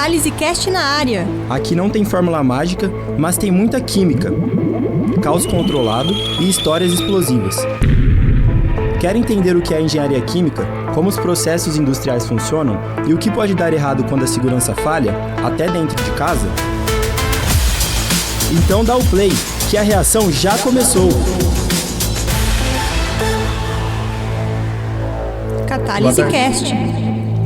Catálise Cast na área. Aqui não tem fórmula mágica, mas tem muita química, caos controlado e histórias explosivas. Quer entender o que é engenharia química, como os processos industriais funcionam e o que pode dar errado quando a segurança falha, até dentro de casa? Então dá o play, que a reação já começou! Catálise Cast.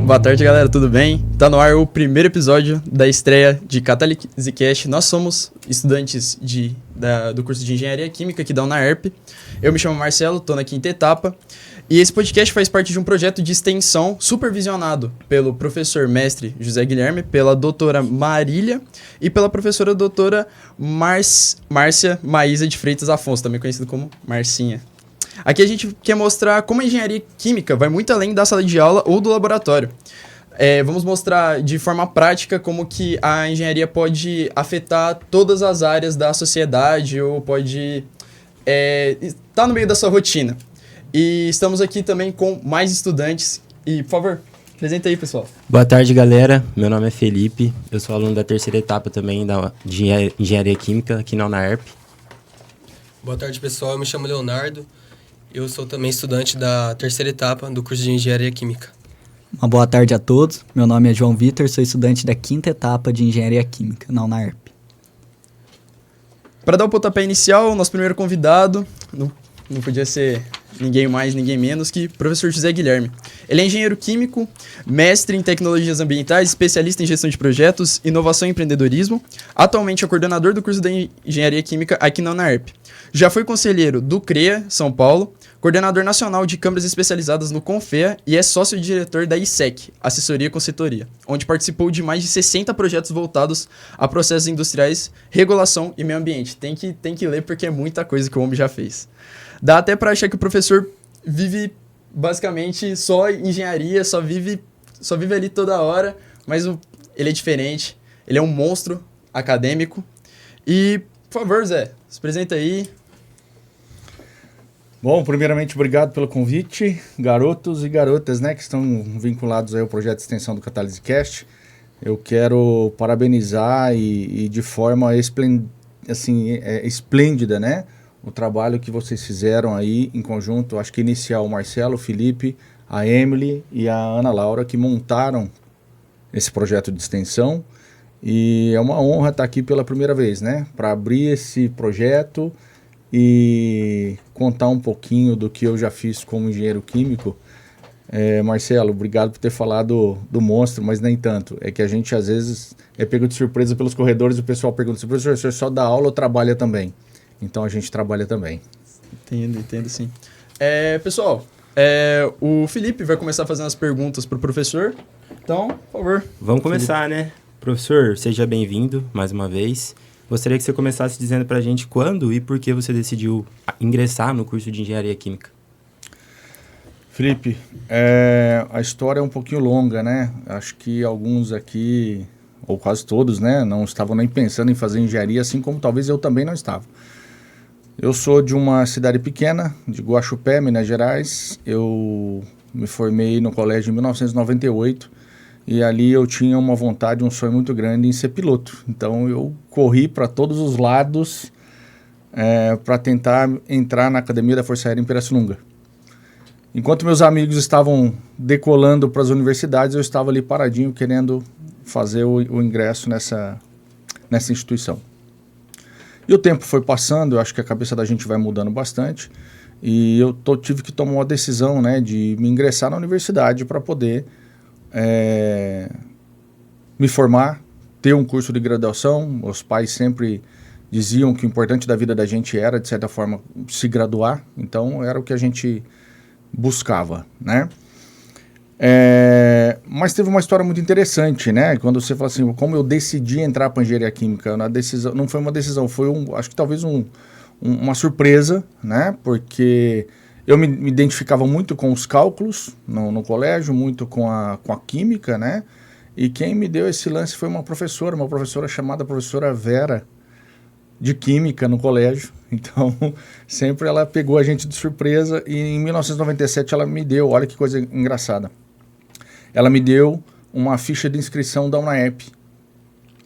Boa tarde, galera, tudo bem? Tá no ar o primeiro episódio da estreia de Catálise Cast. Nós somos estudantes do curso de Engenharia Química aqui da UNAERP. Eu me chamo Marcelo, tô na quinta etapa. E esse podcast faz parte de um projeto de extensão supervisionado pelo professor mestre José Guilherme, pela doutora Marília e pela professora doutora Márcia Maísa de Freitas Afonso, também conhecido como Marcinha. Aqui a gente quer mostrar como a engenharia química vai muito além da sala de aula ou do laboratório. Vamos mostrar de forma prática como que a engenharia pode afetar todas as áreas da sociedade ou pode estar no meio da sua rotina. E estamos aqui também com mais estudantes. E, por favor, apresenta aí, pessoal. Boa tarde, galera. Meu nome é Felipe. Eu sou aluno da terceira etapa também de Engenharia Química aqui na UNAERP. Boa tarde, pessoal. Eu me chamo Leonardo. Eu sou também estudante da terceira etapa do curso de Engenharia Química. Uma boa tarde a todos. Meu nome é João Vitor, sou estudante da quinta etapa de Engenharia Química na UNAERP. Para dar o pontapé inicial, nosso primeiro convidado, não podia ser ninguém mais, ninguém menos que o professor José Guilherme. Ele é engenheiro químico, mestre em tecnologias ambientais, especialista em gestão de projetos, inovação e empreendedorismo. Atualmente é coordenador do curso de Engenharia Química aqui na UNAERP. Já foi conselheiro do CREA, São Paulo, coordenador nacional de câmaras especializadas no CONFEA e é sócio-diretor da ISEC, Assessoria Consultoria, onde participou de mais de 60 projetos voltados a processos industriais, regulação e meio ambiente. Tem que ler porque é muita coisa que o homem já fez. Dá até para achar que o professor vive basicamente só engenharia, só vive ali toda hora, mas ele é diferente, ele é um monstro acadêmico. E, por favor, Zé, se apresenta aí. Bom, primeiramente, obrigado pelo convite, garotos e garotas, né, que estão vinculados aí ao projeto de extensão do Catálise Cast. Eu quero parabenizar e de forma esplêndida, né, o trabalho que vocês fizeram aí em conjunto, acho que inicial o Marcelo, o Felipe, a Emily e a Ana Laura, que montaram esse projeto de extensão. E é uma honra estar aqui pela primeira vez, né, para abrir esse projeto e contar um pouquinho do que eu já fiz como engenheiro químico. Marcelo, obrigado por ter falado do monstro, mas nem tanto. É que a gente às vezes é pego de surpresa pelos corredores e o pessoal pergunta: professor, o senhor só dá aula ou trabalha também? Então a gente trabalha também. Entendo sim. Pessoal, o Felipe vai começar fazendo as perguntas para o professor. Então, por favor. Vamos começar, né? Professor, seja bem-vindo mais uma vez. Gostaria que você começasse dizendo pra gente quando e por que você decidiu ingressar no curso de Engenharia Química. Felipe, a história é um pouquinho longa, né? Acho que alguns aqui, ou quase todos, né, não estavam nem pensando em fazer engenharia, assim como talvez eu também não estava. Eu sou de uma cidade pequena, de Guaxupé, Minas Gerais. Eu me formei no colégio em 1998. E ali eu tinha uma vontade, um sonho muito grande em ser piloto. Então eu corri para todos os lados para tentar entrar na Academia da Força Aérea em Pirassununga. Enquanto meus amigos estavam decolando para as universidades, eu estava ali paradinho querendo fazer o ingresso nessa instituição. E o tempo foi passando, eu acho que a cabeça da gente vai mudando bastante. E eu tive que tomar uma decisão, né, de me ingressar na universidade para poder me formar, ter um curso de graduação. Meus pais sempre diziam que o importante da vida da gente era, de certa forma, se graduar. Então, era o que a gente buscava, né? Mas teve uma história muito interessante, né? Quando você fala assim, como eu decidi entrar para engenharia química, não foi uma decisão, foi acho que talvez uma surpresa, né? Porque eu me identificava muito com os cálculos no colégio, muito com a química, né? E quem me deu esse lance foi uma professora chamada professora Vera, de química no colégio. Então, sempre ela pegou a gente de surpresa e em 1997 ela me deu, olha que coisa engraçada, ela me deu uma ficha de inscrição da UNAERP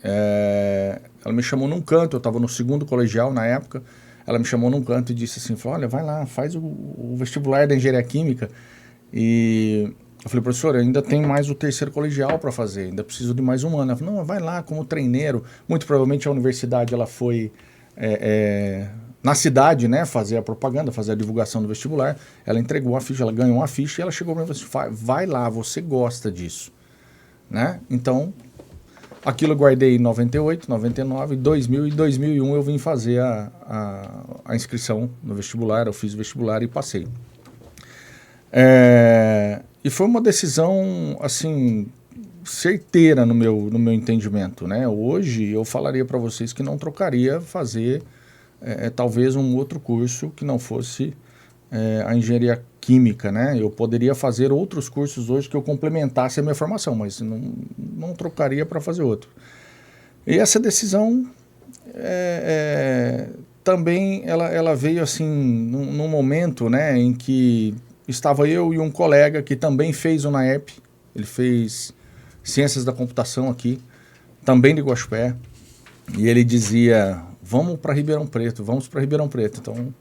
ela me chamou num canto, eu estava no segundo colegial na época, ela me chamou num canto e disse assim, falou, olha, vai lá, faz o vestibular da engenharia química. E eu falei, professor, ainda tem mais o terceiro colegial para fazer, ainda preciso de mais um ano. Ela falou, não, vai lá como treineiro. Muito provavelmente a universidade ela foi na cidade, né, fazer a propaganda, fazer a divulgação do vestibular. Ela entregou a ficha, ela ganhou uma ficha e ela chegou para mim e falou assim, vai lá, você gosta disso. Né? Então, aquilo eu guardei em 98, 99, 2000 e 2001 eu vim fazer a inscrição no vestibular, eu fiz o vestibular e passei. E foi uma decisão, assim, certeira no meu entendimento, né? Hoje eu falaria para vocês que não trocaria fazer talvez um outro curso que não fosse a engenharia química, né? Eu poderia fazer outros cursos hoje que eu complementasse a minha formação, mas não trocaria para fazer outro. E essa decisão também ela veio assim num momento, né, em que estava eu e um colega que também fez o NAEP, ele fez Ciências da Computação aqui, também de Guaxupé, e ele dizia, vamos para Ribeirão Preto. Então,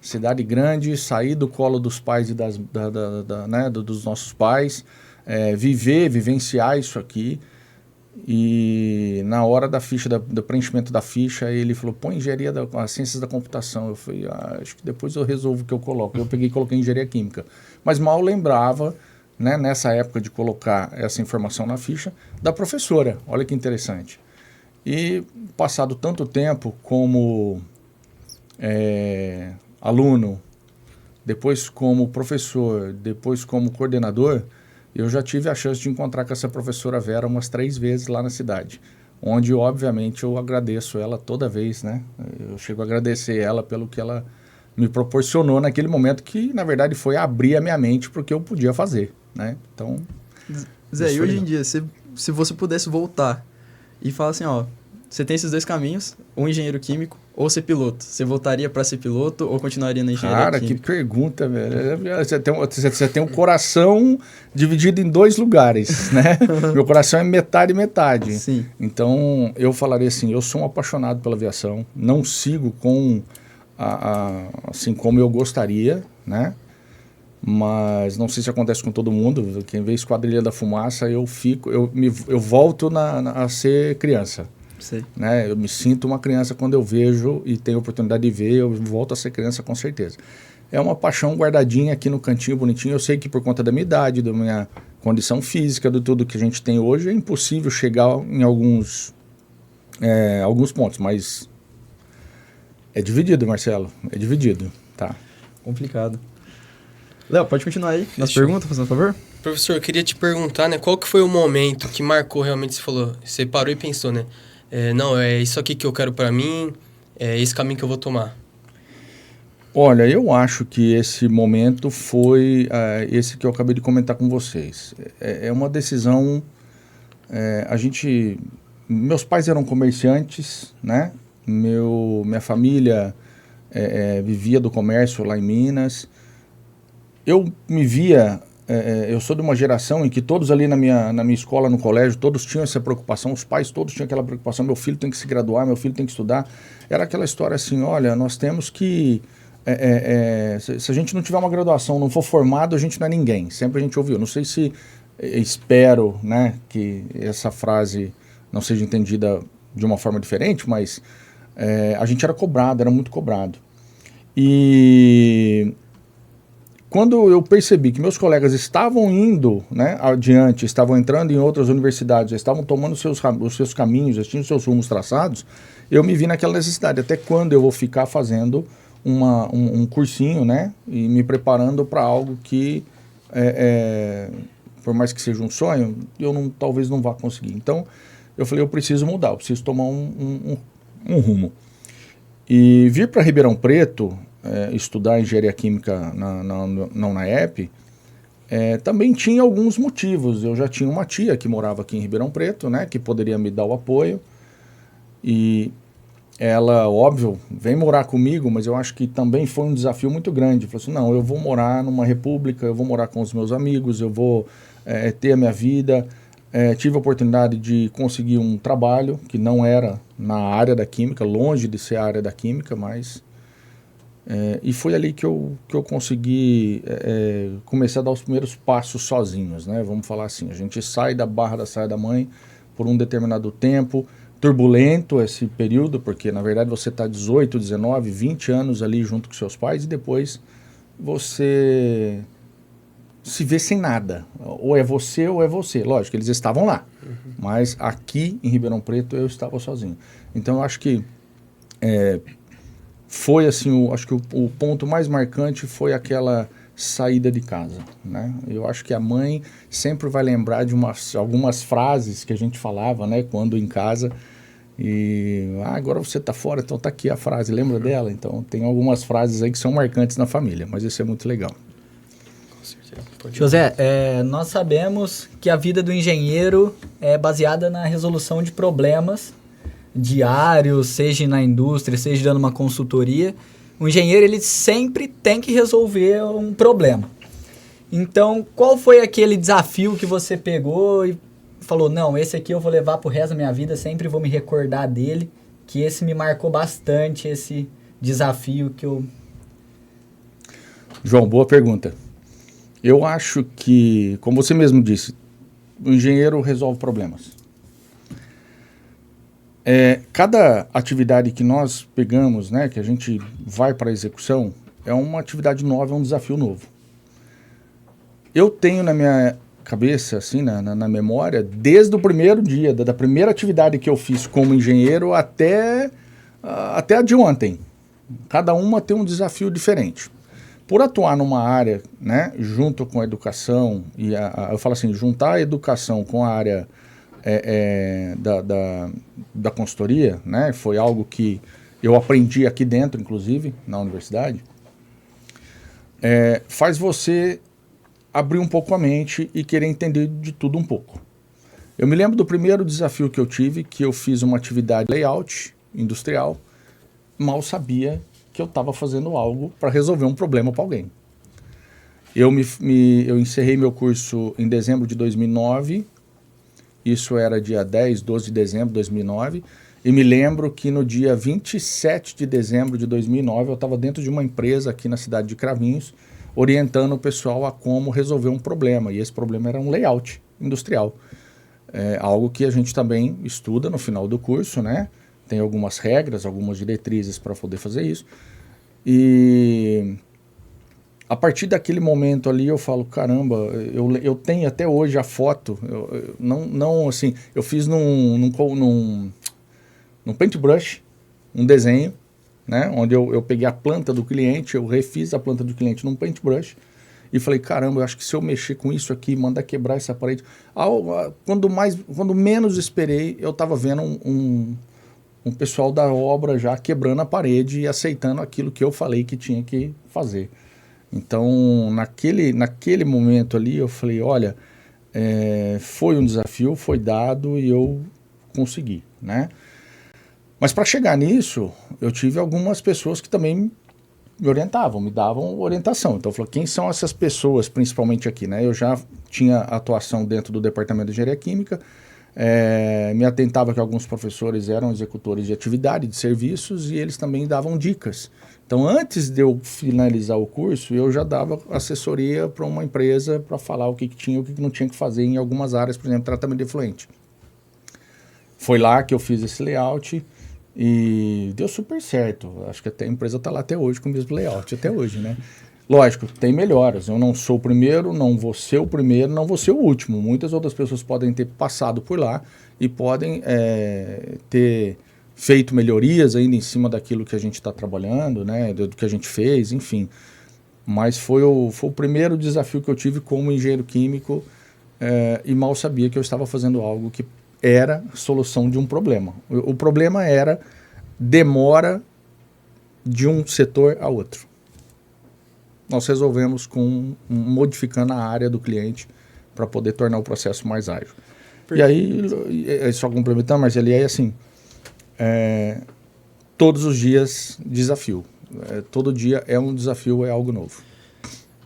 cidade grande, sair do colo dos pais e dos nossos pais, vivenciar isso aqui. E na hora da ficha, do preenchimento da ficha, ele falou, põe engenharia as ciências da computação. Eu falei, acho que depois eu resolvo o que eu coloco. Eu peguei e coloquei engenharia química. Mas mal lembrava, né, nessa época de colocar essa informação na ficha, da professora. Olha que interessante. E passado tanto tempo como aluno, depois como professor, depois como coordenador, eu já tive a chance de encontrar com essa professora Vera umas 3 vezes lá na cidade, onde, obviamente, eu agradeço ela toda vez, né? Eu chego a agradecer ela pelo que ela me proporcionou naquele momento, que, na verdade, foi abrir a minha mente para o que eu podia fazer, né? Então... Zé, e hoje em dia, se você pudesse voltar e falar assim, ó, você tem esses 2 caminhos, um engenheiro químico ou ser piloto, você voltaria para ser piloto ou continuaria na engenharia química? Cara, que pergunta, velho. Você tem um coração dividido em 2 lugares, né? Meu coração é metade e metade. Sim. Então, eu falaria assim, eu sou um apaixonado pela aviação, não sigo com assim como eu gostaria, né? Mas não sei se acontece com todo mundo. Quem vê Esquadrilha da Fumaça, eu volto a ser criança. Sei. Né? Eu me sinto uma criança quando eu vejo e tenho a oportunidade de ver, eu volto a ser criança com certeza. É uma paixão guardadinha aqui no cantinho bonitinho. Eu sei que por conta da minha idade, da minha condição física, de tudo que a gente tem hoje, é impossível chegar em alguns pontos, mas é dividido, Marcelo, é dividido, tá? Complicado. Léo, pode continuar aí nas perguntas, fazendo favor? Professor, eu queria te perguntar, né, qual que foi o momento que marcou realmente, você falou, você parou e pensou, né, não, é isso aqui que eu quero para mim, é esse caminho que eu vou tomar. Olha, eu acho que esse momento foi esse que eu acabei de comentar com vocês. É uma decisão, meus pais eram comerciantes, né, minha família vivia do comércio lá em Minas. Eu me via, eu sou de uma geração em que todos ali na minha escola, no colégio, todos tinham essa preocupação, os pais todos tinham aquela preocupação, meu filho tem que se graduar, meu filho tem que estudar. Era aquela história assim, olha, nós temos que, se a gente não tiver uma graduação, não for formado, a gente não é ninguém. Sempre a gente ouviu. Não sei se, espero, né, que essa frase não seja entendida de uma forma diferente, mas a gente era cobrado, era muito cobrado. E... quando eu percebi que meus colegas estavam indo, né, adiante, estavam entrando em outras universidades, já estavam tomando os seus caminhos, já tinham seus rumos traçados, eu me vi naquela necessidade. Até quando eu vou ficar fazendo um cursinho, né, e me preparando para algo que, por mais que seja um sonho, eu talvez não vá conseguir. Então, eu falei, eu preciso mudar, eu preciso tomar um rumo. E vir para Ribeirão Preto... estudar engenharia química na UNAEP, também tinha alguns motivos. Eu já tinha uma tia que morava aqui em Ribeirão Preto, né, que poderia me dar o apoio, e ela, óbvio, vem morar comigo, mas eu acho que também foi um desafio muito grande. Falou assim, não, eu vou morar numa república, eu vou morar com os meus amigos, eu vou ter a minha vida. Tive a oportunidade de conseguir um trabalho que não era na área da química, longe de ser a área da química, mas... e foi ali que eu consegui começar a dar os primeiros passos sozinhos, né? Vamos falar assim, a gente sai da barra da saia da mãe por um determinado tempo, turbulento esse período, porque na verdade você está 18, 19, 20 anos ali junto com seus pais e depois você se vê sem nada. Ou é você ou é você. Lógico, eles estavam lá. Mas aqui em Ribeirão Preto eu estava sozinho. Então eu acho que foi assim, acho que o ponto mais marcante foi aquela saída de casa, né? Eu acho que a mãe sempre vai lembrar de algumas frases que a gente falava, né, quando em casa. E agora você está fora, então tá aqui a frase, lembra dela? Então tem algumas frases aí que são marcantes na família, mas isso é muito legal. Com certeza. José, nós sabemos que a vida do engenheiro é baseada na resolução de problemas diários, seja na indústria, seja dando uma consultoria. O engenheiro, ele sempre tem que resolver um problema. Então, qual foi aquele desafio que você pegou e falou, não, esse aqui eu vou levar pro resto da minha vida, sempre vou me recordar dele, que esse me marcou bastante, esse desafio que eu... João, boa pergunta. Eu acho que, como você mesmo disse, o engenheiro resolve problemas. Cada atividade que nós pegamos, né, que a gente vai para a execução, é uma atividade nova, é um desafio novo. Eu tenho na minha cabeça, assim, na memória, desde o primeiro dia, da primeira atividade que eu fiz como engenheiro até a de ontem. Cada uma tem um desafio diferente. Por atuar numa área, né, junto com a educação, eu falo assim, juntar a educação com a área da consultoria, né, foi algo que eu aprendi aqui dentro, inclusive, na universidade, faz você abrir um pouco a mente e querer entender de tudo um pouco. Eu me lembro do primeiro desafio que eu tive, que eu fiz uma atividade layout industrial, mal sabia que eu estava fazendo algo para resolver um problema para alguém. Eu encerrei meu curso em dezembro de 2009, isso era dia 10, 12 de dezembro de 2009, e me lembro que no dia 27 de dezembro de 2009 eu estava dentro de uma empresa aqui na cidade de Cravinhos, orientando o pessoal a como resolver um problema, e esse problema era um layout industrial. Algo que a gente também estuda no final do curso, né? Tem algumas regras, algumas diretrizes para poder fazer isso. E a partir daquele momento ali eu falo, caramba, eu tenho até hoje a foto, não assim, eu fiz num paintbrush, um desenho, né, onde eu peguei a planta do cliente, eu refiz a planta do cliente num paintbrush e falei, caramba, eu acho que se eu mexer com isso aqui, mandar quebrar essa parede... Quando menos esperei, eu estava vendo um pessoal da obra já quebrando a parede e aceitando aquilo que eu falei que tinha que fazer. Então, naquele momento ali, eu falei, olha, foi um desafio, foi dado e eu consegui, né? Mas para chegar nisso, eu tive algumas pessoas que também me orientavam, me davam orientação. Então eu falei, quem são essas pessoas, principalmente aqui, né? Eu já tinha atuação dentro do departamento de engenharia química, me atentava que alguns professores eram executores de atividade, de serviços, e eles também davam dicas. Então antes de eu finalizar o curso, eu já dava assessoria para uma empresa para falar o que tinha e o que não tinha que fazer em algumas áreas, por exemplo, tratamento de efluente. Foi lá que eu fiz esse layout. E deu super certo. Acho que até a empresa está lá até hoje com o mesmo layout, até hoje, né? Lógico, tem melhoras. Eu não sou o primeiro, não vou ser o primeiro, não vou ser o último. Muitas outras pessoas podem ter passado por lá e podem ter feito melhorias ainda em cima daquilo que a gente está trabalhando, né? Do que a gente fez, enfim. Mas foi o primeiro desafio que eu tive como engenheiro químico e mal sabia que eu estava fazendo algo que era a solução de um problema. O problema era demora de um setor a outro. Nós resolvemos modificando a área do cliente para poder tornar o processo mais ágil. E aí, só complementando, Marcelo, e aí assim, todos os dias desafio. Todo dia é um desafio, é algo novo.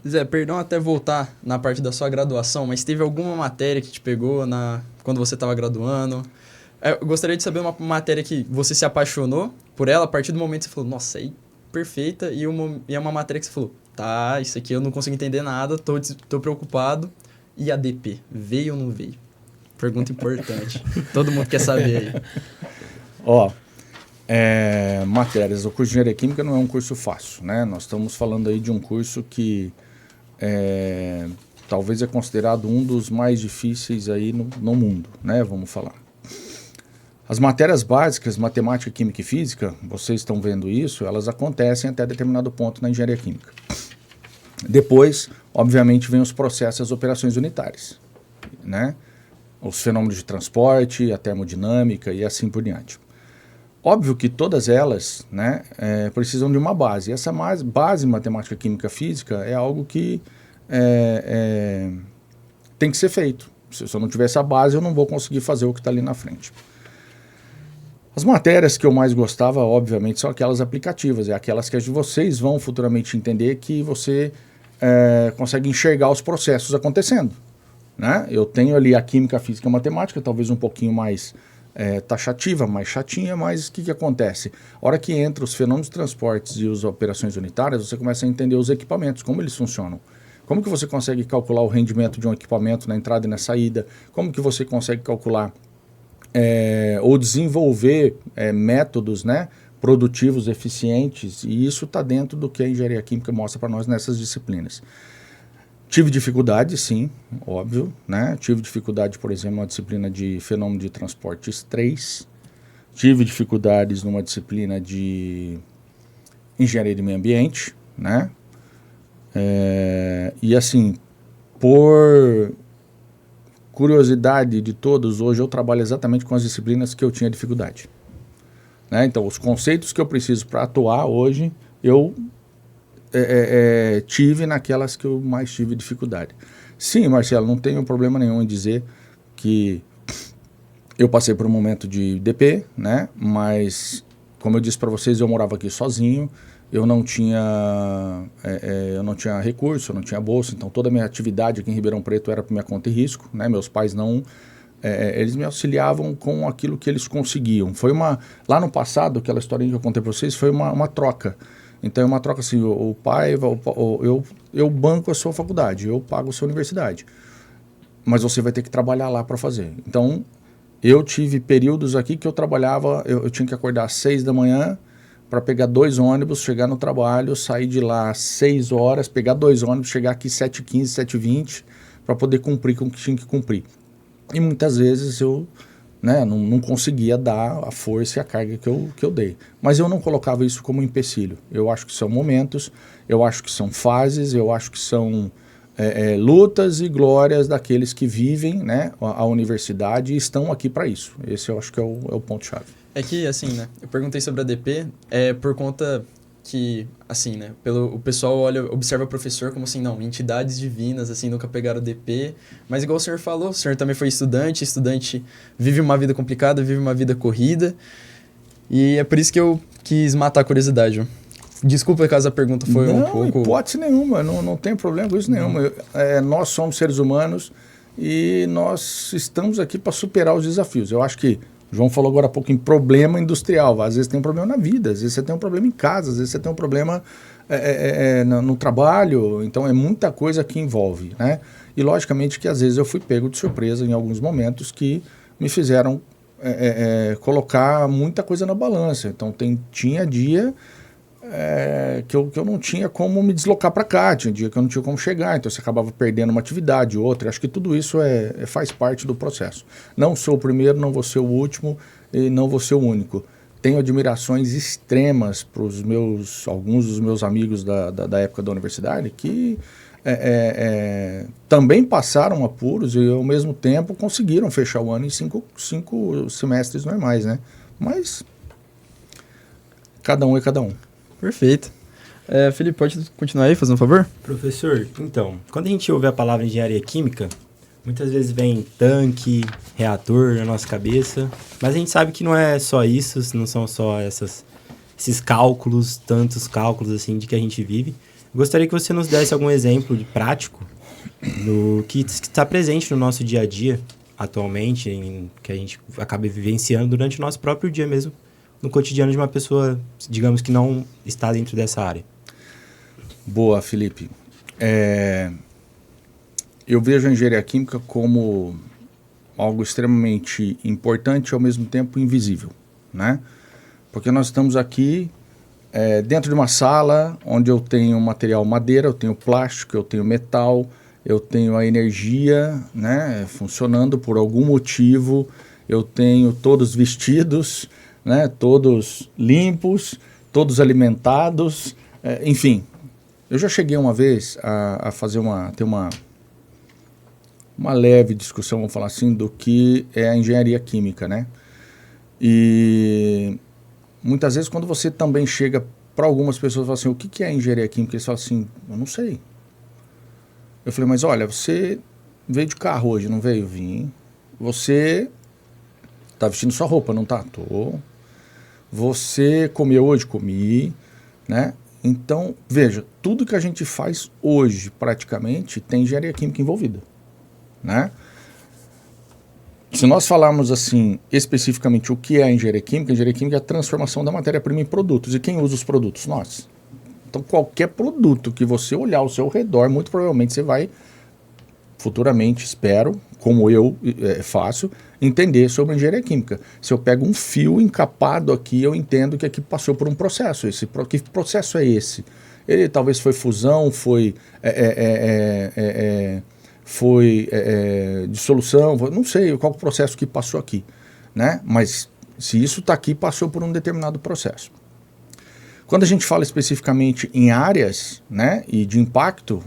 Zé, perdão até voltar na parte da sua graduação, mas teve alguma matéria que te pegou quando você estava graduando? Eu gostaria de saber uma matéria que você se apaixonou por ela, a partir do momento que você falou, nossa, aí perfeita, e é uma matéria que você falou, tá, isso aqui eu não consigo entender nada, tô preocupado. E a DP, veio ou não veio? Pergunta importante. Todo mundo quer saber aí. Ó, matérias. O curso de Engenharia Química não é um curso fácil, né? Nós estamos falando aí de um curso que talvez é considerado um dos mais difíceis aí no mundo, né? Vamos falar. As matérias básicas, matemática, química e física, vocês estão vendo isso, elas acontecem até determinado ponto na engenharia química. Depois, obviamente, vem os processos e as operações unitárias, né? Os fenômenos de transporte, a termodinâmica e assim por diante. Óbvio que todas elas, né, precisam de uma base. E essa base matemática, química, física é algo que tem que ser feito. Se eu não tiver essa base, eu não vou conseguir fazer o que está ali na frente. As matérias que eu mais gostava, obviamente, são aquelas aplicativas, aquelas que vocês vão futuramente entender que você consegue enxergar os processos acontecendo, né? Eu tenho ali a química, a física e a matemática, talvez um pouquinho mais taxativa, mais chatinha, mas o que acontece? A hora que entra os fenômenos de transportes e as operações unitárias, você começa a entender os equipamentos, como eles funcionam. Como que você consegue calcular o rendimento de um equipamento na entrada e na saída? Como que você consegue calcular ou desenvolver métodos, né, produtivos, eficientes, e isso está dentro do que a engenharia química mostra para nós nessas disciplinas. Tive dificuldade, sim, óbvio, né? Tive dificuldade, por exemplo, numa disciplina de fenômeno de transportes 3, tive dificuldades numa disciplina de engenharia de meio ambiente, né? E assim, por curiosidade de todos, hoje eu trabalho exatamente com as disciplinas que eu tinha dificuldade, né? Então, os conceitos que eu preciso para atuar hoje, eu tive naquelas que eu mais tive dificuldade. Sim, Marcelo, não tenho problema nenhum em dizer que eu passei por um momento de DP, né? Mas, como eu disse para vocês, eu morava aqui sozinho, eu não tinha recurso, eu não tinha bolsa, então toda a minha atividade aqui em Ribeirão Preto era por minha conta e risco, né? Meus pais não... eles me auxiliavam com aquilo que eles conseguiam. Lá no passado, aquela historinha que eu contei para vocês, foi uma troca. Então é uma troca assim, o pai, eu banco a sua faculdade, eu pago a sua universidade, mas você vai ter que trabalhar lá para fazer. Então eu tive períodos aqui que eu trabalhava, eu tinha que acordar às 6 da manhã para pegar 2 ônibus, chegar no trabalho, sair de lá às 6 horas, pegar 2 ônibus, chegar aqui 7h15, 7h20, para poder cumprir com o que tinha que cumprir. E muitas vezes eu não conseguia dar a força e a carga que eu dei. Mas eu não colocava isso como empecilho. Eu acho que são momentos, eu acho que são fases, eu acho que são lutas e glórias daqueles que vivem, né, a universidade e estão aqui para isso. Esse eu acho que é o ponto-chave. É que, assim, né, eu perguntei sobre a DP por conta que, assim, né, o pessoal observa o professor como assim, não, entidades divinas, assim, nunca pegaram DP, mas igual o senhor falou, o senhor também foi estudante vive uma vida complicada, vive uma vida corrida, e é por isso que eu quis matar a curiosidade. Desculpa caso a pergunta foi um pouco... Não, hipótese nenhuma, não tem problema com isso nenhum. Nós somos seres humanos e nós estamos aqui para superar os desafios. Eu acho que o João falou agora há pouco em problema industrial. Às vezes tem um problema na vida, às vezes você tem um problema em casa, às vezes você tem um problema no trabalho. Então é muita coisa que envolve, né? E logicamente que às vezes eu fui pego de surpresa em alguns momentos que me fizeram colocar muita coisa na balança. Então tinha dia que eu não tinha como me deslocar para cá, tinha dia que eu não tinha como chegar, então você acabava perdendo uma atividade, outra. Acho que tudo isso faz parte do processo. Não sou o primeiro, não vou ser o último e não vou ser o único. Tenho admirações extremas para alguns dos meus amigos da época da universidade que também passaram apuros e ao mesmo tempo conseguiram fechar o ano em cinco semestres normais, né? Mas cada um é cada um. Perfeito. Felipe, pode continuar aí, fazendo um favor? Professor, então, quando a gente ouve a palavra engenharia química, muitas vezes vem tanque, reator na nossa cabeça, mas a gente sabe que não é só isso, não são só esses cálculos, tantos cálculos assim de que a gente vive, Gostaria que você nos desse algum exemplo de prático do que está presente no nosso dia a dia atualmente, que a gente acaba vivenciando durante o nosso próprio dia mesmo, no cotidiano de uma pessoa, digamos, que não está dentro dessa área. Boa, Felipe. Eu vejo a engenharia química como algo extremamente importante e ao mesmo tempo invisível, né? Porque nós estamos aqui dentro de uma sala onde eu tenho material madeira, eu tenho plástico, eu tenho metal, eu tenho a energia, né, funcionando por algum motivo, eu tenho todos vestidos, né, todos limpos, todos alimentados, enfim. Eu já cheguei uma vez a ter uma leve discussão, vamos falar assim, do que é a engenharia química, né? E muitas vezes quando você também chega para algumas pessoas e fala assim, o que é a engenharia química? Eles falam assim, eu não sei. Eu falei, mas olha, você veio de carro hoje, não veio? Vim. Você tá vestindo sua roupa, não tá? Tô. Você comeu hoje? Comi, né? Então, veja, tudo que a gente faz hoje, praticamente, tem engenharia química envolvida, né? Se nós falarmos assim, especificamente o que é a engenharia química é a transformação da matéria-prima em produtos. E quem usa os produtos? Nós. Então, qualquer produto que você olhar ao seu redor, muito provavelmente você vai, futuramente, espero, como eu faço, entender sobre engenharia química. Se eu pego um fio encapado aqui, eu entendo que aqui passou por um processo. Que processo é esse? Ele talvez foi fusão, foi dissolução, não sei qual o processo que passou aqui, né? Mas se isso está aqui, passou por um determinado processo. Quando a gente fala especificamente em áreas, né, e de impacto,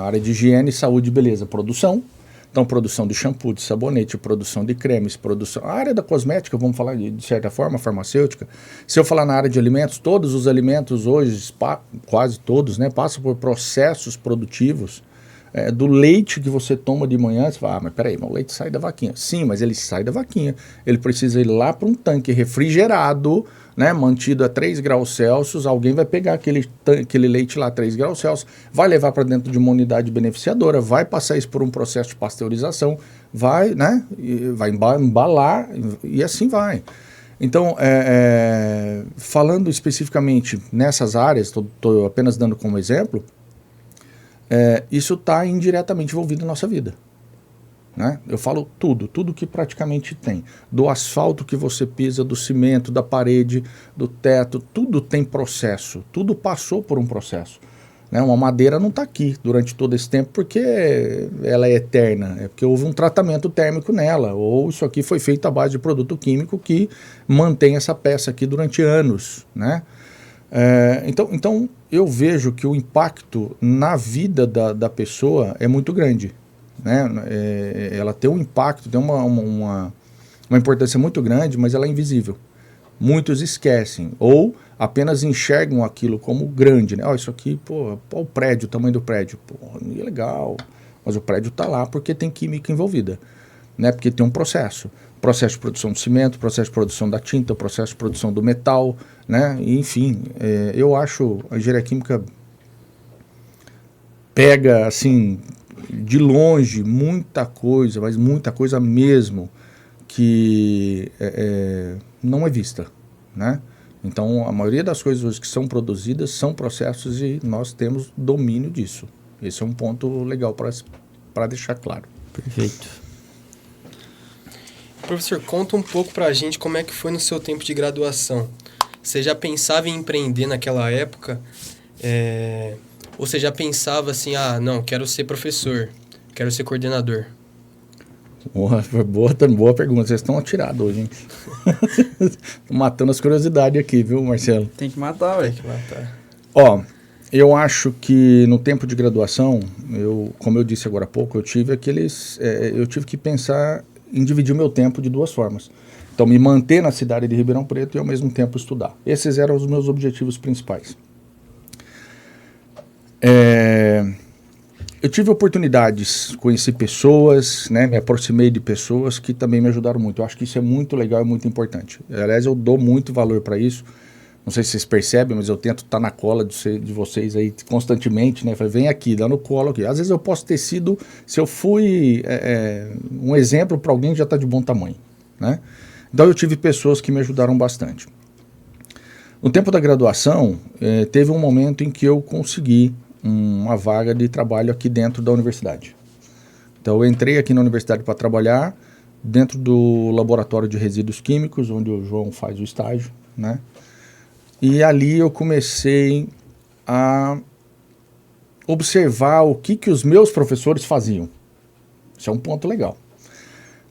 área de higiene, saúde e beleza, produção. Então, produção de shampoo, de sabonete, produção de cremes, a área da cosmética, vamos falar de certa forma, farmacêutica. Se eu falar na área de alimentos, todos os alimentos hoje, quase todos, né, passam por processos produtivos. Do leite que você toma de manhã, você fala, mas peraí, o leite sai da vaquinha. Sim, mas ele sai da vaquinha. Ele precisa ir lá para um tanque refrigerado, né, mantido a 3 graus Celsius, alguém vai pegar aquele leite lá a 3 graus Celsius, vai levar para dentro de uma unidade beneficiadora, vai passar isso por um processo de pasteurização, vai, né, vai embalar e assim vai. Então, falando especificamente nessas áreas, estou apenas dando como exemplo, isso está indiretamente envolvido na nossa vida, né? Eu falo tudo que praticamente tem. Do asfalto que você pisa, do cimento, da parede, do teto, tudo tem processo, tudo passou por um processo, né? Uma madeira não está aqui durante todo esse tempo porque ela é eterna, é porque houve um tratamento térmico nela, ou isso aqui foi feito à base de produto químico que mantém essa peça aqui durante anos, né? Então eu vejo que o impacto na vida da pessoa é muito grande, né? Ela tem um impacto, tem uma importância muito grande, mas ela é invisível. Muitos esquecem ou apenas enxergam aquilo como grande, né? Isso aqui, pô, o prédio, o tamanho do prédio, pô, é legal, mas o prédio está lá porque tem química envolvida, né? Porque tem um processo de produção do cimento, processo de produção da tinta, processo de produção do metal, né? E, enfim, eu acho a engenharia química pega, assim, de longe, muita coisa, mas muita coisa mesmo, que não é vista, né? Então, a maioria das coisas hoje que são produzidas são processos e nós temos domínio disso. Esse é um ponto legal para deixar claro. Perfeito. Professor, conta um pouco pra gente como é que foi no seu tempo de graduação. Você já pensava em empreender naquela época? Ou você já pensava assim, não, quero ser professor, quero ser coordenador? Boa pergunta. Vocês estão atirados hoje, hein? Matando as curiosidades aqui, viu, Marcelo? Tem que matar, velho. Ó, eu acho que no tempo de graduação, como eu disse agora há pouco, eu tive que pensar em dividir o meu tempo de duas formas. Então, me manter na cidade de Ribeirão Preto e, ao mesmo tempo, estudar. Esses eram os meus objetivos principais. Eu tive oportunidades, conheci pessoas, né, me aproximei de pessoas que também me ajudaram muito. Eu acho que isso é muito legal e muito importante. Aliás, eu dou muito valor para isso, Não sei se vocês percebem, mas eu tento estar na cola de vocês aí constantemente, né? Falei, vem aqui, dá no colo aqui. Às vezes eu posso ter sido, se eu fui um exemplo para alguém, já está de bom tamanho, né? Então eu tive pessoas que me ajudaram bastante. No tempo da graduação, teve um momento em que eu consegui uma vaga de trabalho aqui dentro da universidade. Então eu entrei aqui na universidade para trabalhar dentro do laboratório de resíduos químicos, onde o João faz o estágio, né? E ali eu comecei a observar o que os meus professores faziam. Isso é um ponto legal.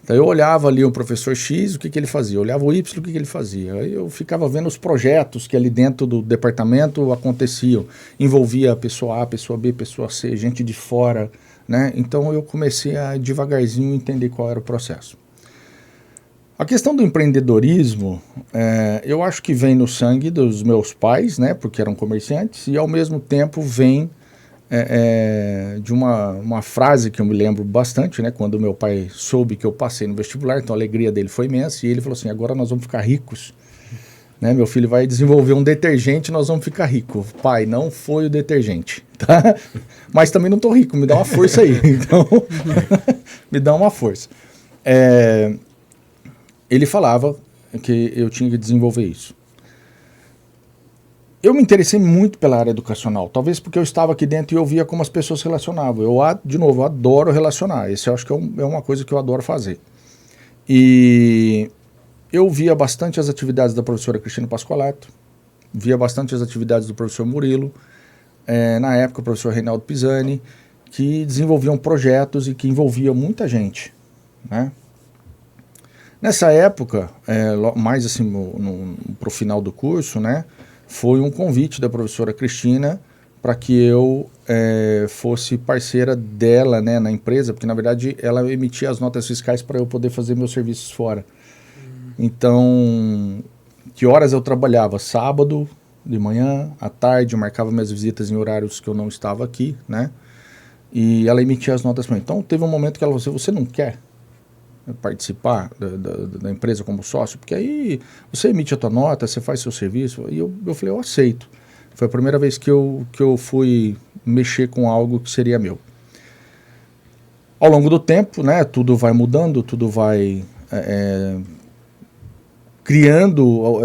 Então eu olhava ali o professor X, o que ele fazia, eu olhava o Y, o que ele fazia. Aí eu ficava vendo os projetos que ali dentro do departamento aconteciam. Envolvia a pessoa A, pessoa B, pessoa C, gente de fora, né? Então eu comecei a devagarzinho entender qual era o processo. A questão do empreendedorismo, eu acho que vem no sangue dos meus pais, né, porque eram comerciantes, e ao mesmo tempo vem de uma frase que eu me lembro bastante, né, quando meu pai soube que eu passei no vestibular, então a alegria dele foi imensa, e ele falou assim, agora nós vamos ficar ricos, né, meu filho vai desenvolver um detergente, nós vamos ficar ricos. Pai, não foi o detergente, tá? Mas também não estou rico, me dá uma força aí, então me dá uma força. Ele falava que eu tinha que desenvolver isso. Eu me interessei muito pela área educacional, talvez porque eu estava aqui dentro e eu via como as pessoas se relacionavam. De novo, eu adoro relacionar, esse eu acho que é uma coisa que eu adoro fazer. E eu via bastante as atividades da professora Cristina Pascolato, via bastante as atividades do professor Murilo, na época o professor Reinaldo Pisani, que desenvolviam projetos e que envolviam muita gente, né? Nessa época, mais assim pro final do curso, né, foi um convite da professora Cristina para que eu fosse parceira dela, né, na empresa, porque na verdade ela emitia as notas fiscais para eu poder fazer meus serviços fora. Então, que horas eu trabalhava? Sábado de manhã, à tarde, eu marcava minhas visitas em horários que eu não estava aqui, né, e ela emitia as notas para mim. Então teve um momento que ela falou assim, você não quer participar da empresa como sócio, porque aí você emite a tua nota, você faz seu serviço, e eu falei, eu aceito. Foi a primeira vez que eu fui mexer com algo que seria meu. Ao longo do tempo, né, tudo vai mudando, tudo vai criando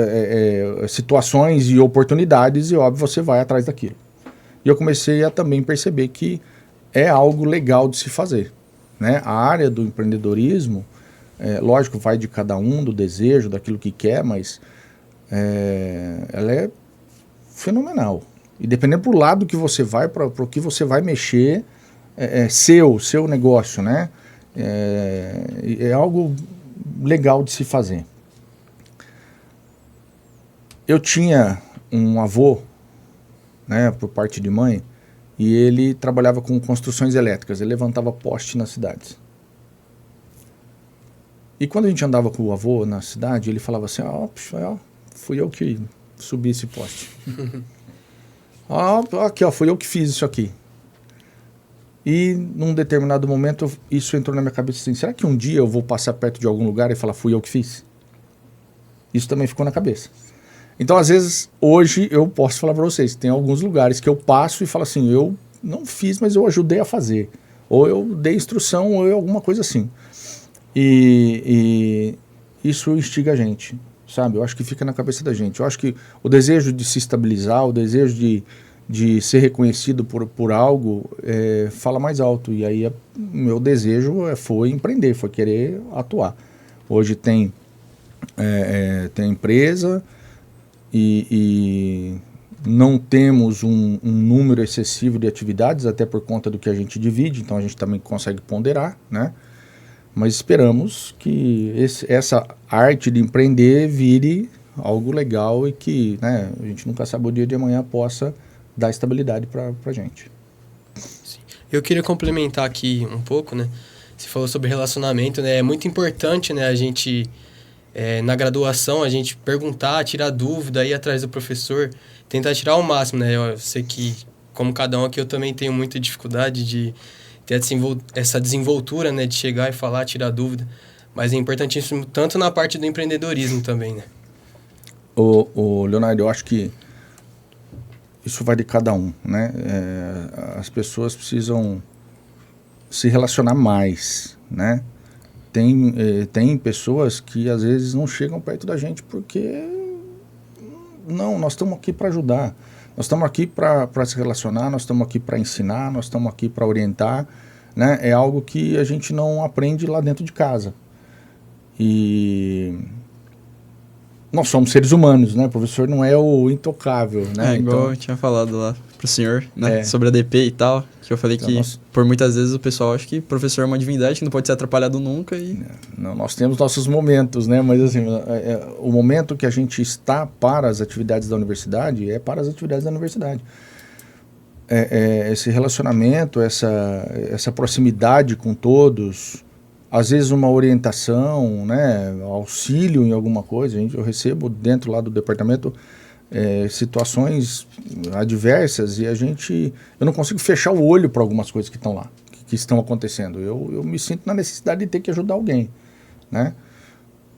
situações e oportunidades, e óbvio, você vai atrás daquilo. E eu comecei a também perceber que é algo legal de se fazer, né? A área do empreendedorismo, lógico, vai de cada um, do desejo, daquilo que quer, mas ela é fenomenal. E dependendo pro lado que você vai, para o que você vai mexer, seu negócio, né? É algo legal de se fazer. Eu tinha um avô, né, por parte de mãe, e ele trabalhava com construções elétricas, ele levantava poste nas cidades. E quando a gente andava com o avô na cidade, ele falava assim, fui eu que subi esse poste. Aqui, fui eu que fiz isso aqui. E num determinado momento, isso entrou na minha cabeça assim, será que um dia eu vou passar perto de algum lugar e falar, fui eu que fiz? Isso também ficou na cabeça. Então, às vezes, hoje eu posso falar para vocês, tem alguns lugares que eu passo e falo assim, eu não fiz, mas eu ajudei a fazer. Ou eu dei instrução, ou alguma coisa assim. E isso instiga a gente, sabe? Eu acho que fica na cabeça da gente. Eu acho que o desejo de se estabilizar, o desejo de ser reconhecido por algo, fala mais alto. E aí, meu desejo foi empreender, foi querer atuar. Hoje tem empresa... E não temos um número excessivo de atividades, até por conta do que a gente divide, então a gente também consegue ponderar, né? Mas esperamos que essa arte de empreender vire algo legal e que, né, a gente nunca sabe o dia de amanhã possa dar estabilidade para a gente. Sim. Eu queria complementar aqui um pouco, né? Você falou sobre relacionamento, né? É muito importante, né, a gente... na graduação, a gente perguntar, tirar dúvida, ir atrás do professor, tentar tirar o máximo, né? Eu sei que, como cada um aqui, eu também tenho muita dificuldade de ter essa desenvoltura, né? De chegar e falar, tirar dúvida. Mas é importantíssimo tanto na parte do empreendedorismo também, né? O Leonardo, eu acho que isso vai de cada um, né? As pessoas precisam se relacionar mais, né? Tem pessoas que às vezes não chegam perto da gente porque não, nós estamos aqui para ajudar, nós estamos aqui para se relacionar, nós estamos aqui para ensinar, nós estamos aqui para orientar, né? É algo que a gente não aprende lá dentro de casa. E nós somos seres humanos, né? O professor não é o intocável, né? Igual Então, eu tinha falado lá pro senhor, né? Sobre a DP e tal, que eu falei Então, que por muitas vezes o pessoal acha que professor é uma divindade que não pode ser atrapalhado nunca e... não, nós temos nossos momentos, né? Mas assim, o momento que a gente está para as atividades da universidade é para as atividades da universidade. Esse relacionamento, essa proximidade com todos, às vezes uma orientação, né? Auxílio em alguma coisa. Eu recebo dentro lá do departamento situações adversas e eu não consigo fechar o olho para algumas coisas que estão lá, que estão acontecendo. Eu me sinto na necessidade de ter que ajudar alguém, né?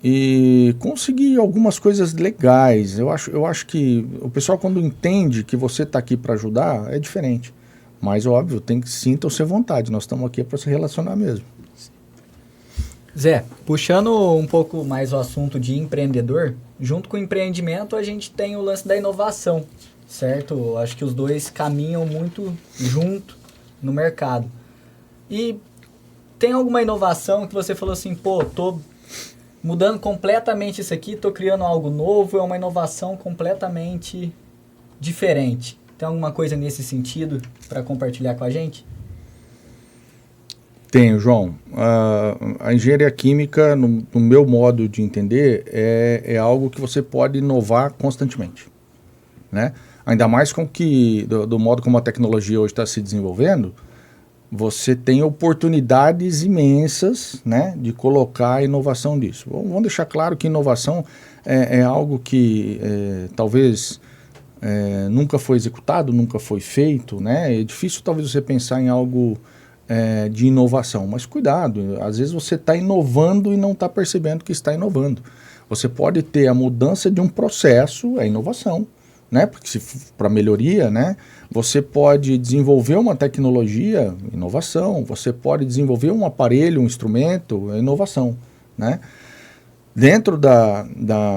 E conseguir algumas coisas legais. Eu acho que o pessoal, quando entende que você está aqui para ajudar, é diferente. Mas, óbvio, sintam-se à vontade. Nós estamos aqui para se relacionar mesmo. Zé, puxando um pouco mais o assunto de empreendedor, junto com o empreendimento a gente tem o lance da inovação, certo? Acho que os dois caminham muito junto no mercado. E tem alguma inovação que você falou assim, pô, tô mudando completamente isso aqui, tô criando algo novo, é uma inovação completamente diferente. Tem alguma coisa nesse sentido para compartilhar com a gente? Tenho, João. A engenharia química, no meu modo de entender, é algo que você pode inovar constantemente, né? Ainda mais do modo como a tecnologia hoje está se desenvolvendo, você tem oportunidades imensas, né, de colocar a inovação nisso. Vamos deixar claro que inovação é algo que talvez nunca foi executado, nunca foi feito, né? É difícil talvez você pensar em algo de inovação, mas cuidado, às vezes você está inovando e não está percebendo que está inovando. Você pode ter a mudança de um processo, é inovação, né? Porque para melhoria, né? Você pode desenvolver uma tecnologia, inovação. Você pode desenvolver um aparelho, um instrumento, é inovação, né? Dentro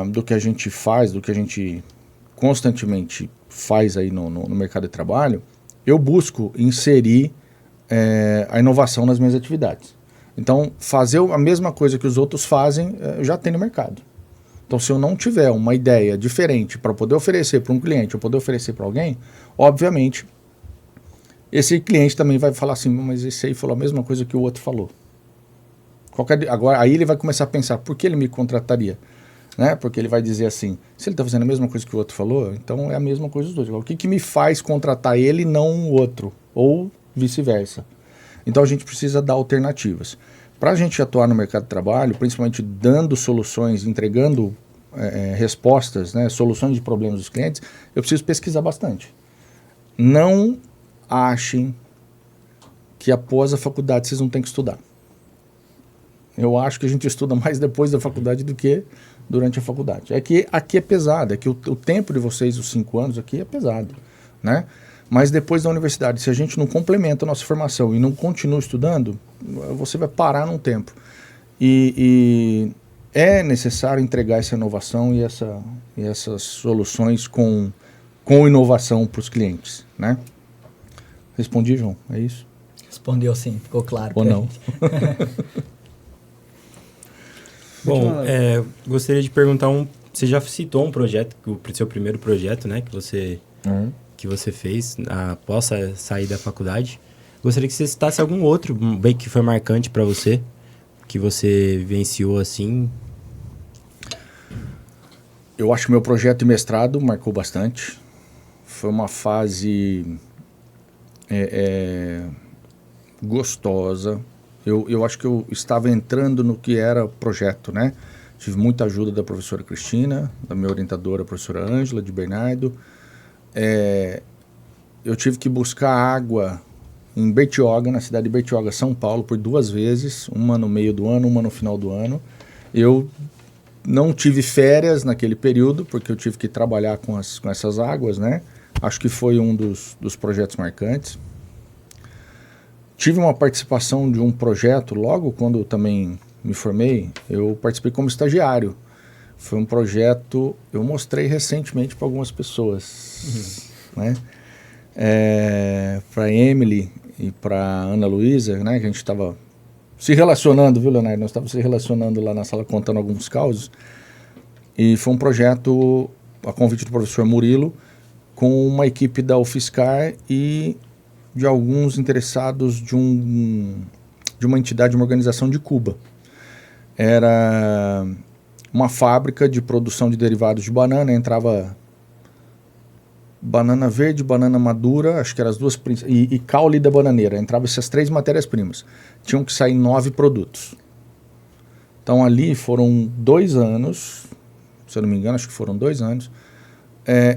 do que a gente faz, do que a gente constantemente faz aí no mercado de trabalho, eu busco inserir a inovação nas minhas atividades. Então, fazer a mesma coisa que os outros fazem, já tem no mercado. Então, se eu não tiver uma ideia diferente para poder oferecer para um cliente ou poder oferecer para alguém, obviamente, esse cliente também vai falar assim, mas esse aí falou a mesma coisa que o outro falou. Agora, aí ele vai começar a pensar, por que ele me contrataria? Né? Porque ele vai dizer assim, se ele está fazendo a mesma coisa que o outro falou, então é a mesma coisa dos dois. O que me faz contratar ele e não o outro? Ou vice-versa. Então a gente precisa dar alternativas. Para a gente atuar no mercado de trabalho, principalmente dando soluções, entregando respostas, né, soluções de problemas dos clientes, eu preciso pesquisar bastante. Não achem que após a faculdade vocês não têm que estudar. Eu acho que a gente estuda mais depois da faculdade do que durante a faculdade. É que aqui é pesado, é que o tempo de vocês, os 5 anos aqui, é pesado, né? Mas depois da universidade, se a gente não complementa a nossa formação e não continua estudando, você vai parar num tempo. E é necessário entregar essa inovação e essas soluções com inovação para os clientes, né? Respondi, João? É isso? Respondeu sim, ficou claro. Ou não? Bom, gostaria de perguntar você já citou um projeto, o seu primeiro projeto, né, que você fez após sair da faculdade. Gostaria que você citasse algum outro bem que foi marcante para você, que você vivenciou assim. Eu acho que meu projeto de mestrado marcou bastante. Foi uma fase gostosa. Eu acho que eu estava entrando no que era projeto, né? Tive muita ajuda da professora Cristina, da minha orientadora, a professora Ângela, de Bernardo. Eu tive que buscar água em Bertioga, na cidade de Bertioga, São Paulo, por 2 vezes, uma no meio do ano, uma no final do ano. Eu não tive férias naquele período, porque eu tive que trabalhar com essas águas, né? Acho que foi um dos projetos marcantes. Tive uma participação de um projeto, logo quando eu também me formei, eu participei como estagiário. Foi um projeto, eu mostrei recentemente para algumas pessoas, né? Para Emily e para Ana Luísa, né? Que a gente estava se relacionando, viu, Leonardo? Nós estávamos se relacionando lá na sala, contando alguns causos. E foi um projeto, a convite do professor Murilo, com uma equipe da UFSCar e de alguns interessados de uma entidade, uma organização de Cuba. Era uma fábrica de produção de derivados de banana, entrava banana verde, banana madura, acho que eram as duas, e caule da bananeira, entravam essas 3 matérias-primas. Tinham que sair 9 produtos. Então ali foram 2 anos, se eu não me engano, acho que foram 2 anos,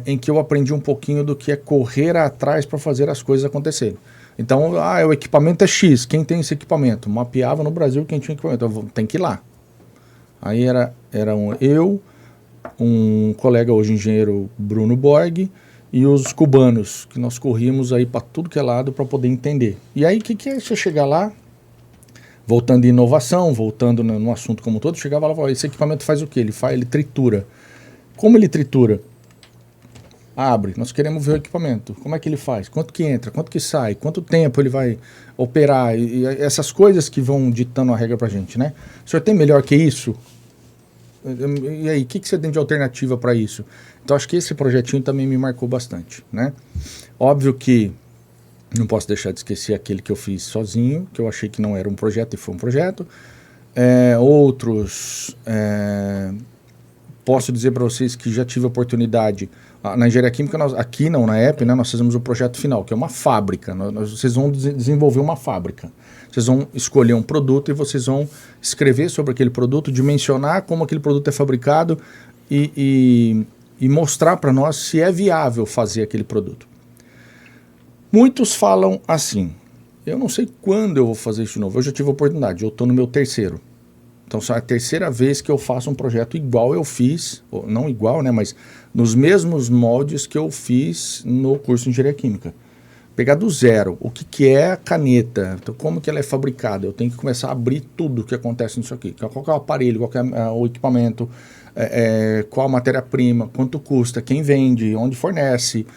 em que eu aprendi um pouquinho do que é correr atrás para fazer as coisas acontecerem. Então, o equipamento é X, quem tem esse equipamento? Mapeava no Brasil quem tinha equipamento, tem que ir lá. Aí era um colega hoje engenheiro, Bruno Borg, e os cubanos, que nós corríamos aí para tudo que é lado para poder entender. E aí, o que é você chegar lá, voltando em inovação, voltando no assunto como um todo, chegava lá e falava, esse equipamento faz o quê? Ele tritura. Como ele tritura? Abre, nós queremos ver o equipamento. Como é que ele faz? Quanto que entra? Quanto que sai? Quanto tempo ele vai operar? E essas coisas que vão ditando a regra pra gente, né? O senhor tem melhor que isso? E aí, o que você tem de alternativa para isso? Então, acho que esse projetinho também me marcou bastante, né? Óbvio que não posso deixar de esquecer aquele que eu fiz sozinho, que eu achei que não era um projeto e foi um projeto. Outros, posso dizer para vocês que já tive a oportunidade. Na engenharia química, aqui não, na EP, né, nós fizemos o projeto final, que é uma fábrica. Vocês vão desenvolver uma fábrica. Vocês vão escolher um produto e vocês vão escrever sobre aquele produto, dimensionar como aquele produto é fabricado e mostrar para nós se é viável fazer aquele produto. Muitos falam assim, eu não sei quando eu vou fazer isso de novo. Eu já tive a oportunidade, eu estou no meu 3º. Então, é a 3ª vez que eu faço um projeto igual eu fiz, não igual, né, mas nos mesmos moldes que eu fiz no curso de Engenharia Química. Pegar do zero, o que é a caneta, então, como que ela é fabricada, eu tenho que começar a abrir tudo o que acontece nisso aqui. Qual que é o aparelho, qual que é o equipamento, qual a matéria-prima, quanto custa, quem vende, onde fornece,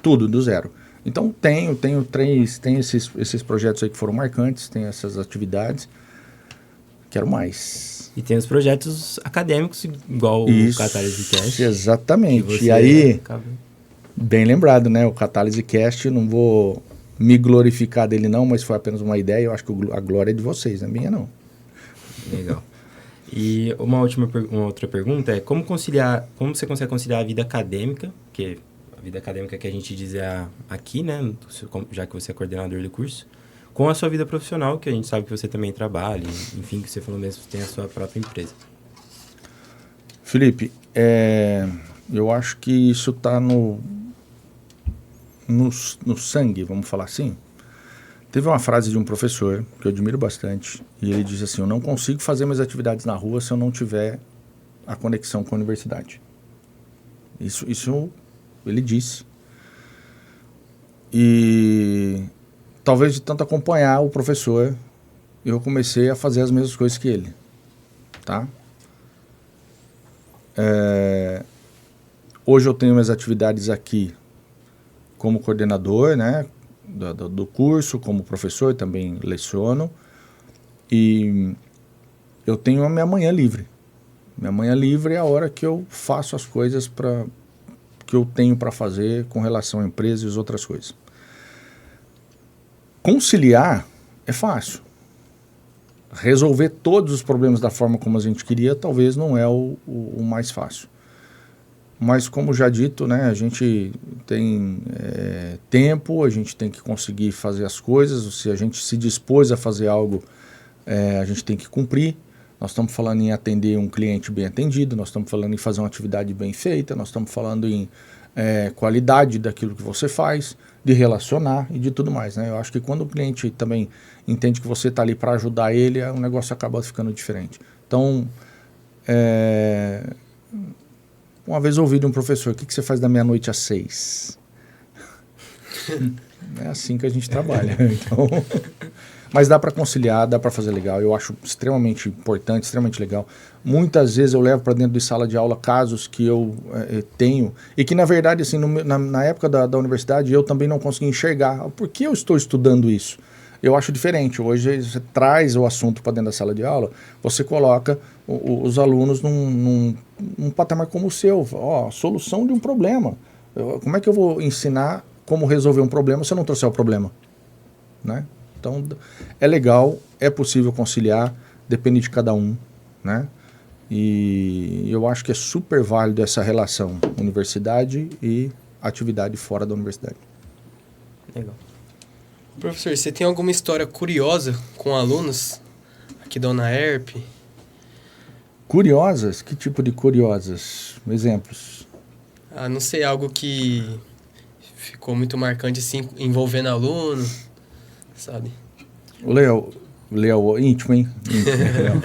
tudo do zero. Então, tenho esses projetos aí que foram marcantes, tem essas atividades. Quero mais. E tem os projetos acadêmicos, igual o Catálise Cast. Exatamente. E aí, bem lembrado, né? O Catálise Cast, não vou me glorificar dele não, mas foi apenas uma ideia. Eu acho que a glória é de vocês, não é minha não. Legal. E uma outra pergunta é, como você consegue conciliar a vida acadêmica, que a vida acadêmica que a gente diz aqui, né? Já que você é coordenador do curso, com a sua vida profissional, que a gente sabe que você também trabalha, enfim, que você falou mesmo, você tem a sua própria empresa. Felipe, eu acho que isso está no sangue, vamos falar assim. Teve uma frase de um professor, que eu admiro bastante, e ele diz assim, eu não consigo fazer minhas atividades na rua se eu não tiver a conexão com a universidade. Isso ele disse. E talvez de tanto acompanhar o professor, eu comecei a fazer as mesmas coisas que ele, tá? Hoje eu tenho minhas atividades aqui como coordenador, né, do curso, como professor, também leciono, e eu tenho a minha manhã livre. Minha manhã livre é a hora que eu faço as coisas que eu tenho para fazer com relação à empresa e as outras coisas. Conciliar é fácil. Resolver todos os problemas da forma como a gente queria talvez não é o mais fácil. Mas como já dito, né, a gente tem tempo, a gente tem que conseguir fazer as coisas. Se a gente se dispôs a fazer algo, a gente tem que cumprir. Nós estamos falando em atender um cliente bem atendido, nós estamos falando em fazer uma atividade bem feita, nós estamos falando em qualidade daquilo que você faz, de relacionar e de tudo mais, né? Eu acho que quando o cliente também entende que você está ali para ajudar ele, o negócio acaba ficando diferente. Então, Uma vez eu ouvi de um professor, o que você faz da meia-noite às 6? É assim que a gente trabalha. Então, mas dá para conciliar, dá para fazer legal. Eu acho extremamente importante, extremamente legal. Muitas vezes eu levo para dentro de sala de aula casos que eu tenho e que, na verdade, assim, na época da universidade, eu também não consegui enxergar. Por que eu estou estudando isso? Eu acho diferente. Hoje você traz o assunto para dentro da sala de aula, você coloca os alunos num patamar como o seu. Solução de um problema. Como é que eu vou ensinar como resolver um problema se eu não trouxer o problema? Né? Então, é legal, é possível conciliar, depende de cada um, né? E eu acho que é super válido essa relação universidade e atividade fora da universidade. Legal. Professor, você tem alguma história curiosa com alunos aqui da UNAERP? Curiosas? Que tipo de curiosas? Exemplos? Não sei, algo que ficou muito marcante, assim, envolvendo aluno, sabe? O Léo, íntimo, hein? Íntimo, Léo.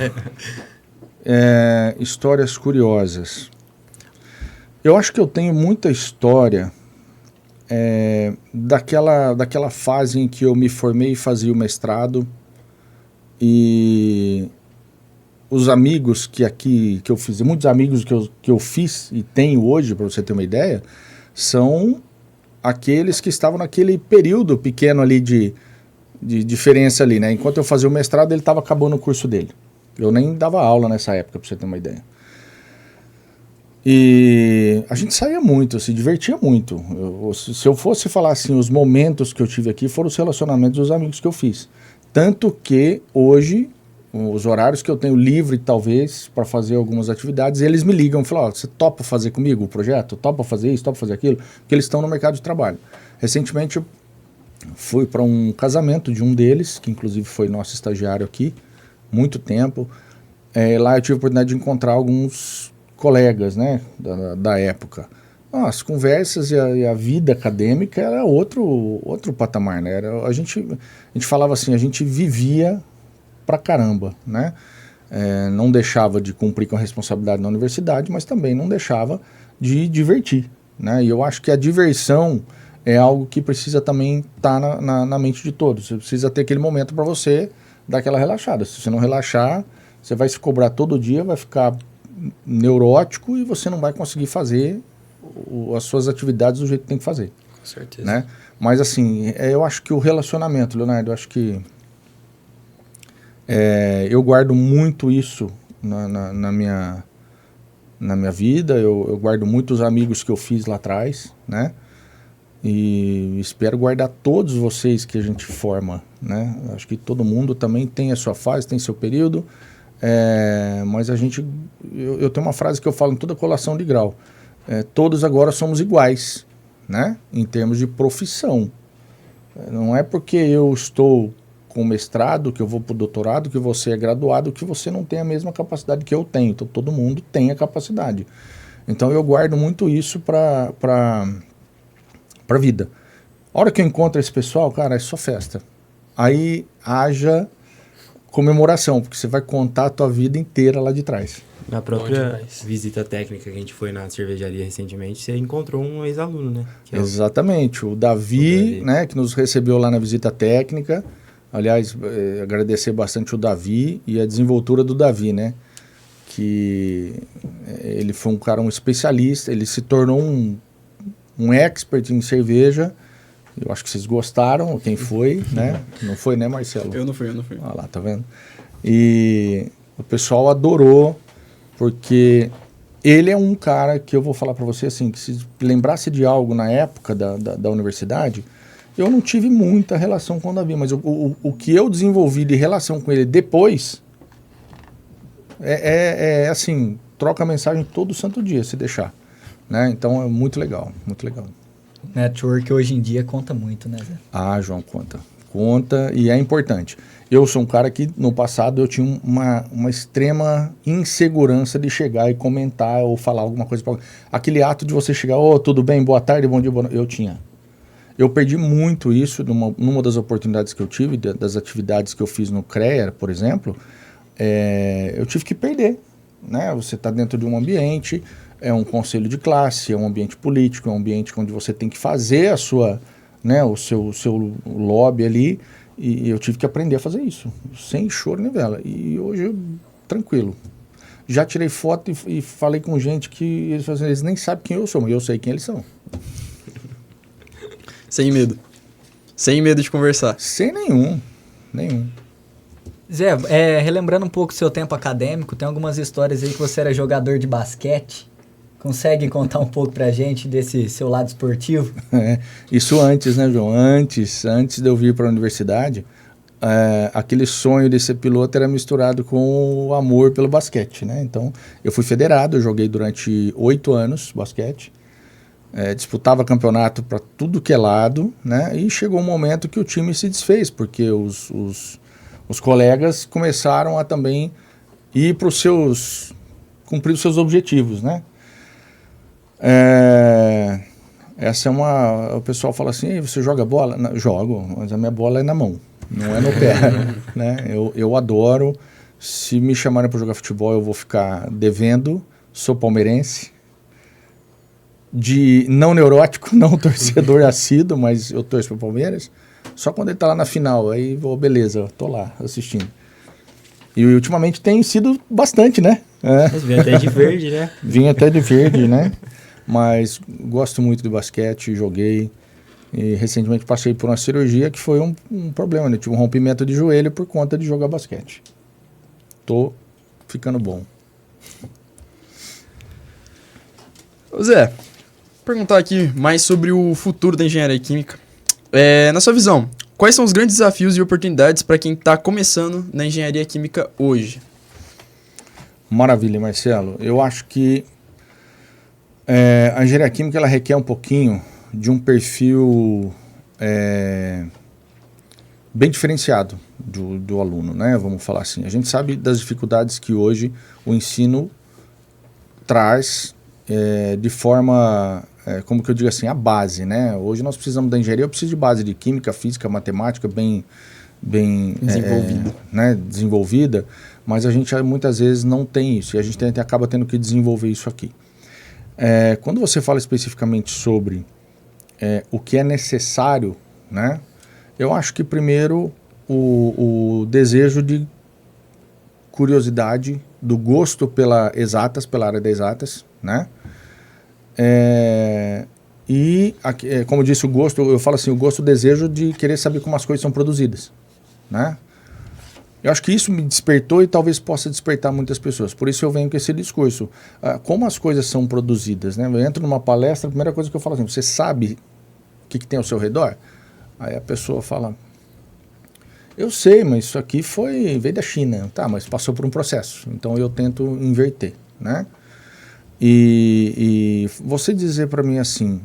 Histórias curiosas. Eu acho que eu tenho muita história daquela fase em que eu me formei e fazia o mestrado, e os amigos que eu fiz, muitos amigos que eu fiz e tenho hoje, para você ter uma ideia, são aqueles que estavam naquele período pequeno ali de diferença ali, né? Enquanto eu fazia o mestrado, ele estava acabando o curso dele. Eu nem dava aula nessa época, para você ter uma ideia. E a gente saía muito, se divertia muito. Se eu fosse falar assim, os momentos que eu tive aqui foram os relacionamentos dos amigos que eu fiz. Tanto que hoje, os horários que eu tenho livre, talvez, para fazer algumas atividades, eles me ligam e falam, você topa fazer comigo o projeto? Topa fazer isso, topa fazer aquilo? Porque eles estão no mercado de trabalho. Recentemente eu fui para um casamento de um deles, que inclusive foi nosso estagiário aqui, muito tempo. Lá eu tive a oportunidade de encontrar alguns colegas, né, da época. As conversas e a vida acadêmica era outro patamar, né? A gente falava assim, a gente vivia pra caramba, né? Não deixava de cumprir com a responsabilidade na universidade, mas também não deixava de divertir, né? E eu acho que a diversão é algo que precisa também estar na mente de todos. Você precisa ter aquele momento para você dar aquela relaxada. Se você não relaxar, você vai se cobrar todo dia, vai ficar neurótico e você não vai conseguir fazer as suas atividades do jeito que tem que fazer. Com certeza. Né? Mas assim, eu acho que o relacionamento, Leonardo, eu acho que eu guardo muito isso na minha vida, eu guardo muitos amigos que eu fiz lá atrás, né? E espero guardar todos vocês que a gente forma, né? Acho que todo mundo também tem a sua fase, tem seu período, mas eu tenho uma frase que eu falo em toda colação de grau, todos agora somos iguais, né? Em termos de profissão. Não é porque eu estou com mestrado, que eu vou para o doutorado, que você é graduado, que você não tem a mesma capacidade que eu tenho. Então todo mundo tem a capacidade. Então eu guardo muito isso para a vida. A hora que eu encontro esse pessoal, cara, é só festa. Aí haja comemoração, porque você vai contar a tua vida inteira lá de trás. Na própria visita técnica que a gente foi na cervejaria recentemente, você encontrou um ex-aluno, né? Exatamente. O Davi, né, que nos recebeu lá na visita técnica. Aliás, agradecer bastante o Davi e a desenvoltura do Davi, né? Que ele foi um especialista, ele se tornou um expert em cerveja. Eu acho que vocês gostaram, quem foi, né? Não foi, né, Marcelo? Eu não fui. Olha lá, tá vendo? E o pessoal adorou, porque ele é um cara que eu vou falar para você assim, que se lembrasse de algo na época da universidade, eu não tive muita relação com o Davi, mas o que eu desenvolvi de relação com ele depois assim, troca mensagem todo santo dia, se deixar. Né? Então é muito legal, muito legal. Network hoje em dia conta muito, né, Zé? Ah, João, conta e é importante. Eu sou um cara que no passado eu tinha uma extrema insegurança de chegar e comentar ou falar alguma coisa. Aquele ato de você chegar, tudo bem, boa tarde, bom dia, boa noite, eu tinha. Eu perdi muito isso numa das oportunidades que eu tive, das atividades que eu fiz no CREA, por exemplo, eu tive que perder. né? Você está dentro de um ambiente, é um conselho de classe, é um ambiente político, é um ambiente onde você tem que fazer a sua, né, o seu lobby ali, e eu tive que aprender a fazer isso, sem choro nem vela. E hoje, tranquilo. Já tirei foto e falei com gente que eles nem sabem quem eu sou, mas eu sei quem eles são. Sem medo. Sem medo de conversar. Sem nenhum. Zé, relembrando um pouco o seu tempo acadêmico, tem algumas histórias aí que você era jogador de basquete. Consegue contar um pouco pra gente desse seu lado esportivo? Isso antes, né, João? Antes de eu vir para a universidade, aquele sonho de ser piloto era misturado com o amor pelo basquete, né? Então, eu fui federado, eu joguei durante 8 anos basquete, disputava campeonato para tudo que é lado, né? E chegou um momento que o time se desfez, porque os colegas começaram a também ir para cumprir os seus objetivos, né? Essa é o pessoal fala assim, você joga bola? Não, jogo, mas a minha bola é na mão, não é no pé, né? Eu adoro, se me chamarem para jogar futebol eu vou ficar devendo, sou palmeirense, não neurótico, não torcedor assíduo, mas eu torço para o Palmeiras, só quando ele tá lá na final, aí vou, beleza, tô lá assistindo. E ultimamente tem sido bastante, né? Vim até de verde, né? Vim até de verde, né? Mas gosto muito de basquete, joguei. E recentemente passei por uma cirurgia que foi um problema, né? Tive um rompimento de joelho por conta de jogar basquete. Tô ficando bom. Ô Zé, vou perguntar aqui mais sobre o futuro da engenharia química. Na sua visão, quais são os grandes desafios e oportunidades para quem está começando na engenharia química hoje? Maravilha, Marcelo. Eu acho que a engenharia química ela requer um pouquinho de um perfil bem diferenciado do aluno, né? Vamos falar assim. A gente sabe das dificuldades que hoje o ensino traz de forma, como que eu digo assim, a base, né? Hoje nós precisamos da engenharia, eu preciso de base de química, física, matemática bem desenvolvida, mas a gente muitas vezes não tem isso, e a gente acaba tendo que desenvolver isso aqui. Quando você fala especificamente sobre o que é necessário, né? Eu acho que primeiro o desejo de curiosidade, do gosto pela área das exatas, né? E, como eu disse, o gosto, eu falo assim, o gosto, o desejo de querer saber como as coisas são produzidas, né? Eu acho que isso me despertou e talvez possa despertar muitas pessoas. Por isso eu venho com esse discurso. Como as coisas são produzidas, né? Eu entro numa palestra, a primeira coisa que eu falo assim, você sabe o que tem ao seu redor? Aí a pessoa fala, eu sei, mas isso aqui veio da China. Tá, mas passou por um processo. Então eu tento inverter, né? E você dizer para mim assim,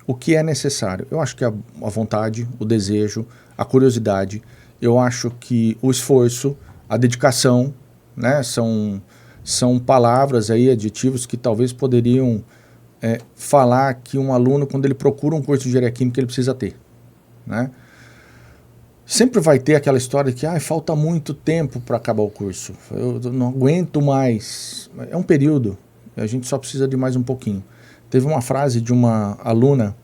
o que é necessário? Eu acho que a vontade, o desejo, a curiosidade, eu acho que o esforço, a dedicação, né, são palavras aí, adjetivos que talvez poderiam falar que um aluno, quando ele procura um curso de engenharia química, ele precisa ter, né? Sempre vai ter aquela história de que falta muito tempo para acabar o curso, eu não aguento mais. É um período, a gente só precisa de mais um pouquinho. Teve uma frase de uma aluna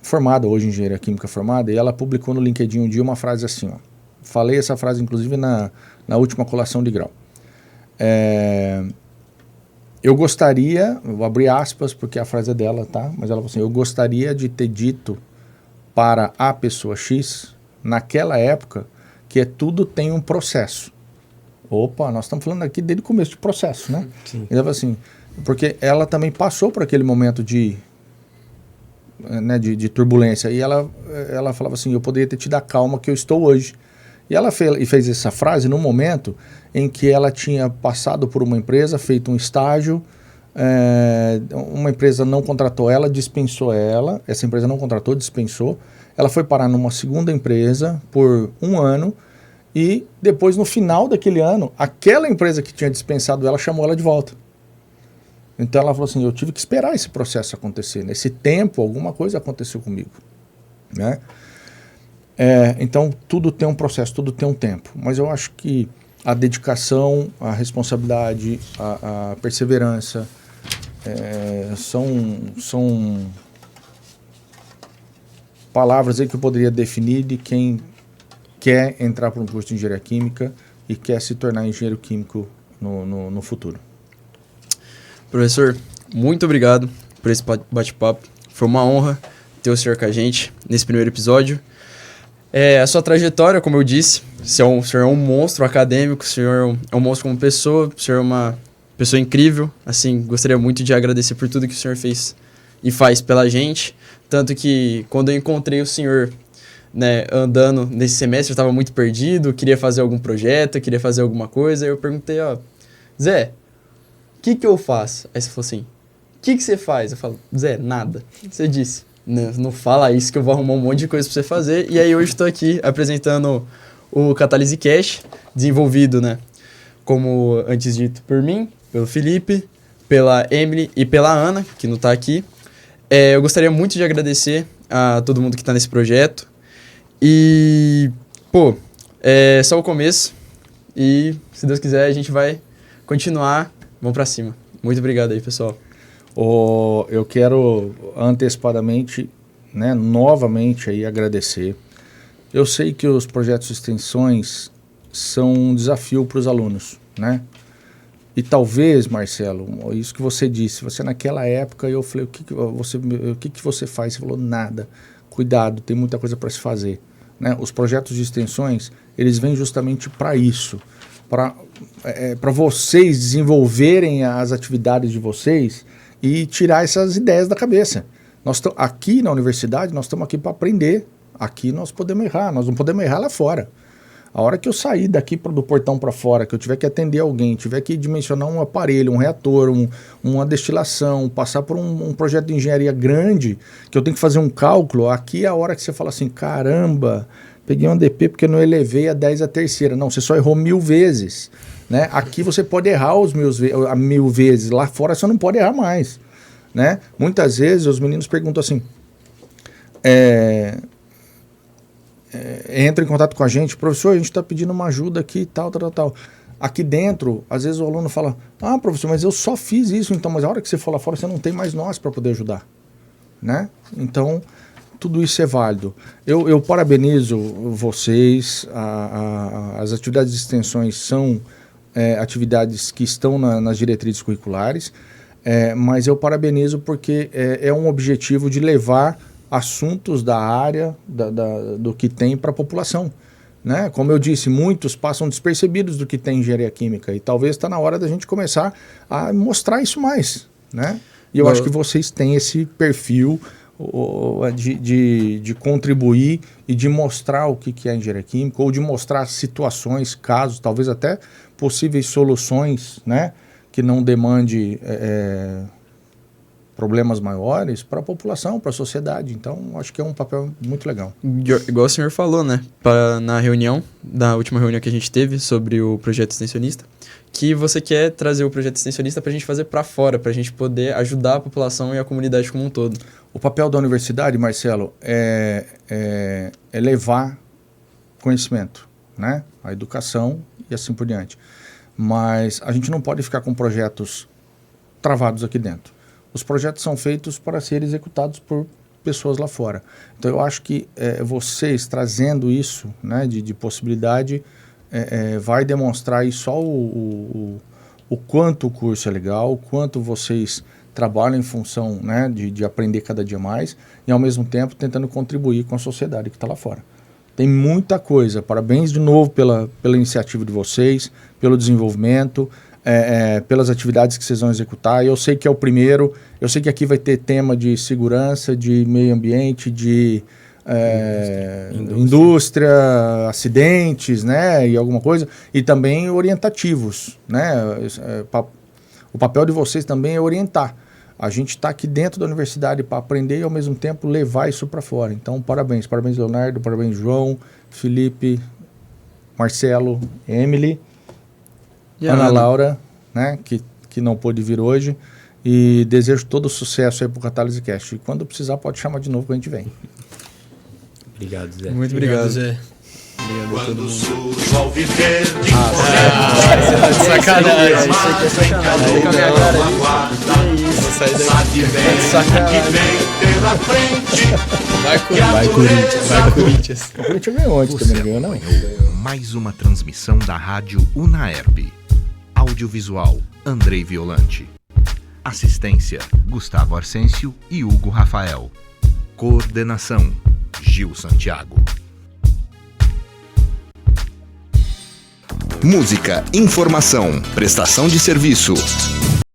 formada, hoje em engenharia química formada, e ela publicou no LinkedIn um dia uma frase assim, ó. Falei essa frase inclusive na última colação de grau. Eu gostaria, vou abrir aspas porque a frase é dela, tá? Mas ela falou assim, eu gostaria de ter dito para a pessoa X, naquela época, que tudo tem um processo. Opa, nós estamos falando aqui desde o começo de processo, né? Sim. Ela falou assim, porque ela também passou por aquele momento de turbulência, e ela falava assim, eu poderia ter tido a calma que eu estou hoje. E ela fez essa frase no momento em que ela tinha passado por uma empresa, feito um estágio, uma empresa não contratou ela, dispensou ela, essa empresa não contratou, dispensou, ela foi parar numa segunda empresa por 1 ano, e depois no final daquele ano, aquela empresa que tinha dispensado ela chamou ela de volta. Então ela falou assim, eu tive que esperar esse processo acontecer, nesse tempo alguma coisa aconteceu comigo, né? Então tudo tem um processo, tudo tem um tempo, mas eu acho que a dedicação, a responsabilidade, a perseverança são palavras aí que eu poderia definir de quem quer entrar para um curso de engenharia química e quer se tornar engenheiro químico no futuro. Professor, muito obrigado por esse bate-papo. Foi uma honra ter o senhor com a gente nesse primeiro episódio. A sua trajetória, como eu disse, o senhor é um monstro acadêmico, o senhor é um monstro como pessoa, o senhor é uma pessoa incrível. Assim, gostaria muito de agradecer por tudo que o senhor fez e faz pela gente. Tanto que quando eu encontrei o senhor, né, andando nesse semestre, eu estava muito perdido, queria fazer algum projeto, queria fazer alguma coisa. Aí eu perguntei, Zé, o que eu faço? Aí você falou assim, o que você faz? Eu falo, Zé, nada. Você disse, não fala isso que eu vou arrumar um monte de coisa para você fazer. E aí hoje estou aqui apresentando o Catalyse Cash, desenvolvido, né, como antes dito por mim, pelo Felipe, pela Emily e pela Ana, que não está aqui. Eu gostaria muito de agradecer a todo mundo que está nesse projeto. E, é só o começo. E, se Deus quiser, a gente vai continuar. Vamos pra cima. Muito obrigado aí, pessoal. Eu quero antecipadamente, né, novamente aí agradecer. Eu sei que os projetos de extensões são um desafio para os alunos, né? E talvez, Marcelo, isso que você disse, você naquela época, eu falei, o que você faz? Você falou, nada. Cuidado, tem muita coisa para se fazer. Né? Os projetos de extensões, eles vêm justamente para isso, para vocês desenvolverem as atividades de vocês e tirar essas ideias da cabeça. Aqui na universidade, nós estamos aqui para aprender. Aqui nós podemos errar, nós não podemos errar lá fora. A hora que eu sair daqui do portão para fora, que eu tiver que atender alguém, tiver que dimensionar um aparelho, um reator, uma destilação, passar por um projeto de engenharia grande, que eu tenho que fazer um cálculo, aqui é a hora que você fala assim, caramba, peguei um DP porque não elevei a 10 a terceira. Não, você só errou 1000 vezes. Né? Aqui você pode errar a 1000 vezes, lá fora você não pode errar mais. Né? Muitas vezes os meninos perguntam assim, entra em contato com a gente, professor, a gente está pedindo uma ajuda aqui, tal. Aqui dentro, às vezes o aluno fala, professor, mas eu só fiz isso, então, mas a hora que você for lá fora, você não tem mais nós para poder ajudar. Né? Então, tudo isso é válido. Eu parabenizo vocês, as atividades de extensões são atividades que estão nas diretrizes curriculares, mas eu parabenizo porque é um objetivo de levar assuntos da área, do que tem para a população. Né? Como eu disse, muitos passam despercebidos do que tem engenharia química e talvez está na hora da gente começar a mostrar isso mais. Né? E eu acho que vocês têm esse perfil de contribuir e de mostrar o que é engenharia química ou de mostrar situações, casos, talvez até possíveis soluções, né? Que não demande problemas maiores para a população, para a sociedade. Então, acho que é um papel muito legal. Igual o senhor falou, né? Na última reunião que a gente teve sobre o projeto extensionista, que você quer trazer o projeto extensionista para a gente fazer para fora, para a gente poder ajudar a população e a comunidade como um todo. O papel da universidade, Marcelo, é levar conhecimento, né? A educação e assim por diante. Mas a gente não pode ficar com projetos travados aqui dentro. Os projetos são feitos para serem executados por pessoas lá fora. Então, eu acho que vocês trazendo isso, né, de possibilidade, vai demonstrar aí só o quanto o curso é legal, o quanto vocês trabalham em função, né, de aprender cada dia mais e, ao mesmo tempo, tentando contribuir com a sociedade que está lá fora. Tem muita coisa. Parabéns de novo pela iniciativa de vocês, pelo desenvolvimento, pelas atividades que vocês vão executar. Eu sei que é o primeiro, eu sei que aqui vai ter tema de segurança, de meio ambiente, de indústria, acidentes, né, e alguma coisa, e também orientativos, né? O papel de vocês também é orientar. A gente está aqui dentro da universidade para aprender e, ao mesmo tempo, levar isso para fora. Então, parabéns. Parabéns, Leonardo. Parabéns, João, Felipe, Marcelo, Emily, Ana Laura, né, que não pôde vir hoje. E desejo todo o sucesso aí para o Catalyse Cast. E quando precisar, pode chamar de novo que a gente vem. Obrigado, Zé. Muito obrigado, Zé. Obrigado a todo mundo. Surge ao viver de Sacanagem. Isso aqui é sacanagem. Com a minha cara ali. sabe bem que vem pela frente. Vai Corinthians. Vai Corinthians. O Corinthians ganhou ontem também, não ganhou não? Mais uma transmissão da Rádio Unaerp. Audiovisual, Andrei Violante. Assistência, Gustavo Arsêncio e Hugo Rafael. Coordenação, Gil Santiago. Música, informação, prestação de serviço.